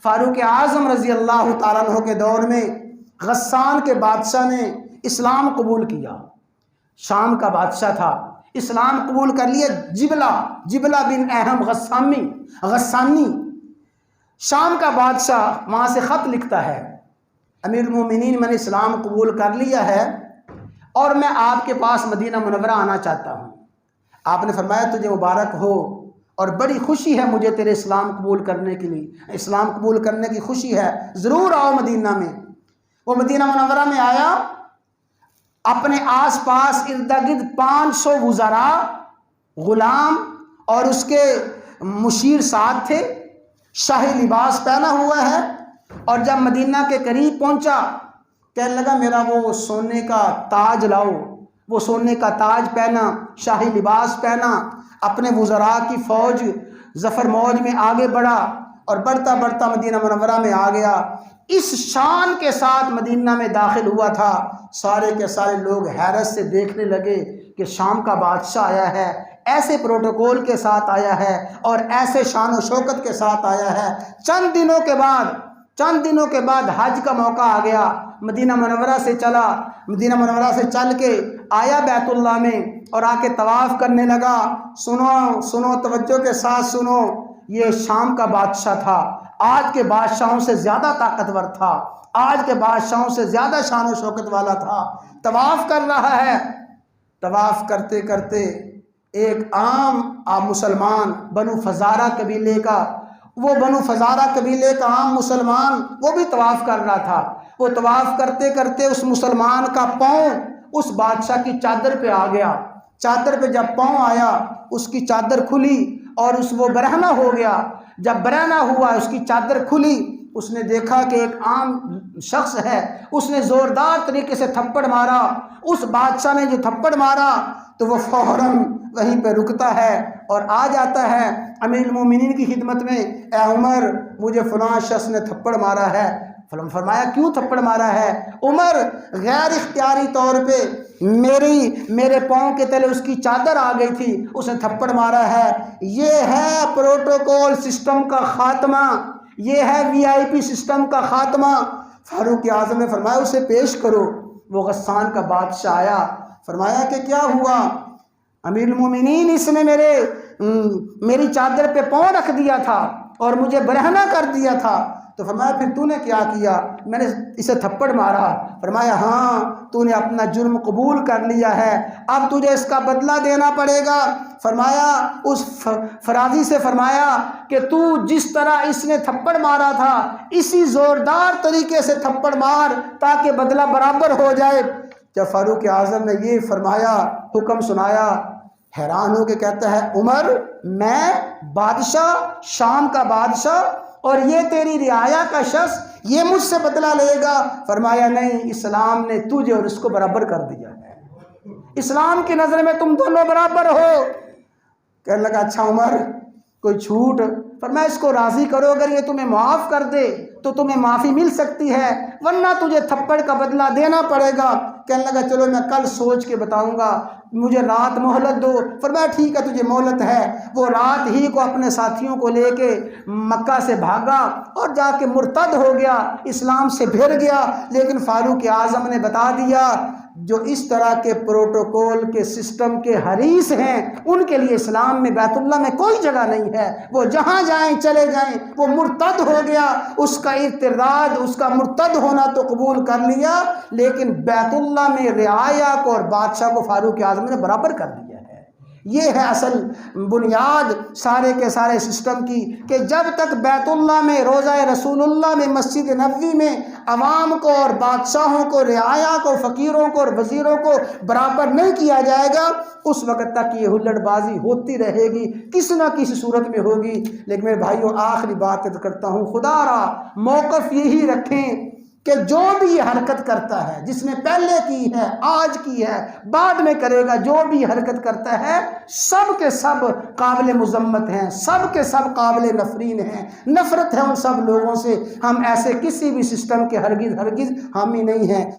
فاروق اعظم رضی اللہ تعالیٰ عنہ کے دور میں غسان کے بادشاہ نے اسلام قبول کیا، شام کا بادشاہ تھا، اسلام قبول کر لیا۔ جبلہ بن اہم غسانی شام کا بادشاہ، وہاں سے خط لکھتا ہے، امیر المومنین میں نے اسلام قبول کر لیا ہے اور میں آپ کے پاس مدینہ منورہ آنا چاہتا ہوں۔ آپ نے فرمایا تجھے مبارک ہو اور بڑی خوشی ہے مجھے تیرے اسلام قبول کرنے کے لیے، اسلام قبول کرنے کی خوشی ہے، ضرور آؤ مدینہ میں۔ وہ مدینہ منورہ میں آیا، اپنے آس پاس ارد گرد 500 وزراء، غلام اور اس کے مشیر ساتھ تھے، شاہی لباس پہنا ہوا ہے، اور جب مدینہ کے قریب پہنچا کہنے لگا میرا وہ سونے کا تاج لاؤ۔ وہ سونے کا تاج پہنا، شاہی لباس پہنا، اپنے وزراء کی فوج ظفر موج میں آگے بڑھا اور بڑھتا بڑھتا مدینہ منورہ میں آ گیا۔ اس شان کے ساتھ مدینہ میں داخل ہوا تھا، سارے کے سارے لوگ حیرت سے دیکھنے لگے کہ شام کا بادشاہ آیا ہے، ایسے پروٹوکول کے ساتھ آیا ہے اور ایسے شان و شوکت کے ساتھ آیا ہے۔ چند دنوں کے بعد حج کا موقع آ گیا، مدینہ منورہ سے چل کے آیا بیت اللہ میں اور آ کے طواف کرنے لگا۔ سنو توجہ کے ساتھ سنو، یہ شام کا بادشاہ تھا، آج کے بادشاہوں سے زیادہ طاقتور تھا، آج کے بادشاہوں سے زیادہ شان و شوکت والا تھا۔ طواف کر رہا ہے، طواف کرتے کرتے ایک عام مسلمان بنو فزارہ قبیلے کا، عام مسلمان، وہ بھی طواف کر رہا تھا۔ وہ طواف کرتے کرتے اس مسلمان کا پاؤں اس بادشاہ کی چادر پہ آ گیا۔ چادر پہ جب پاؤں آیا، اس کی چادر کھلی اور وہ برہنہ ہو گیا۔ جب برہنہ ہوا، اس کی چادر کھلی، اس نے دیکھا کہ ایک عام شخص ہے، اس نے زوردار طریقے سے تھپڑ مارا۔ اس بادشاہ نے جو تھپڑ مارا تو وہ فوراً وہیں پہ رکتا ہے اور آ جاتا ہے امیر المومنین کی خدمت میں، اے عمر مجھے فلاں شخص نے تھپڑ مارا ہے۔ فرمایا کیوں تھپڑ مارا ہے؟ عمر غیر اختیاری طور پہ میرے پاؤں کے تلے اس کی چادر آ گئی تھی، اس نے تھپڑ مارا ہے۔ یہ ہے پروٹوکول سسٹم کا خاتمہ، یہ ہے VIP سسٹم کا خاتمہ۔ فاروق اعظم نے فرمایا اسے پیش کرو۔ وہ غسان کا بادشاہ آیا، فرمایا کہ کیا ہوا؟ امیر المومنین اس نے میری چادر پہ پاؤں رکھ دیا تھا اور مجھے برہنہ کر دیا تھا۔ تو فرمایا پھر تو نے کیا کیا؟ میں نے اسے تھپڑ مارا۔ فرمایا ہاں تو نے اپنا جرم قبول کر لیا ہے، اب تجھے اس کا بدلہ دینا پڑے گا۔ فرمایا اس فرازی سے فرمایا کہ تو جس طرح اس نے تھپڑ مارا تھا اسی زوردار طریقے سے تھپڑ مار تاکہ بدلہ برابر ہو جائے۔ جب فاروق اعظم نے یہ فرمایا، حکم سنایا، حیران ہو کے کہتا ہے عمر میں بادشاہ، شام کا بادشاہ، اور یہ تیری رعایا کا شخص یہ مجھ سے بدلہ لے گا؟ فرمایا نہیں، اسلام نے تجھے اور اس کو برابر کر دیا ہے، اسلام کی نظر میں تم دونوں برابر ہو۔ کہنے لگا اچھا عمر کوئی چھوٹ؟ فرمایا اس کو راضی کرو، اگر یہ تمہیں معاف کر دے تو تمہیں معافی مل سکتی ہے، ورنہ تجھے تھپڑ کا بدلہ دینا پڑے گا۔ کہنے لگا چلو میں کل سوچ کے بتاؤں گا، مجھے رات مہلت دو۔ فرمایا ٹھیک ہے تجھے مہلت ہے۔ وہ رات ہی کو اپنے ساتھیوں کو لے کے مکہ سے بھاگا اور جا کے مرتد ہو گیا، اسلام سے بھر گیا۔ لیکن فاروق اعظم نے بتا دیا جو اس طرح کے پروٹوکول کے سسٹم کے حریص ہیں ان کے لیے اسلام میں، بیت اللہ میں کوئی جگہ نہیں ہے، وہ جہاں جائیں چلے جائیں۔ وہ مرتد ہو گیا، اس کا ارتداد، اس کا مرتد ہونا تو قبول کر لیا، لیکن بیت اللہ میں رعایا کو اور بادشاہ کو فاروق اعظم نے برابر کر دیا ہے۔ یہ ہے اصل بنیاد سارے کے سارے سسٹم کی، کہ جب تک بیت اللہ میں، روضہ رسول اللہ میں، مسجد نبوی میں عوام کو اور بادشاہوں کو، رعایا کو، فقیروں کو اور وزیروں کو برابر نہیں کیا جائے گا، اس وقت تک یہ ہلڑ بازی ہوتی رہے گی، کسی نہ کسی صورت میں ہوگی۔ لیکن میرے بھائیوں آخری بات کرتا ہوں، خدا را موقف یہی رکھیں کہ جو بھی یہ حرکت کرتا ہے، جس نے پہلے کی ہے، آج کی ہے، بعد میں کرے گا، جو بھی حرکت کرتا ہے سب کے سب قابل مذمت ہیں، سب کے سب قابل نفرین ہیں، نفرت ہے ان سب لوگوں سے۔ ہم ایسے کسی بھی سسٹم کے ہرگز حامی نہیں ہیں۔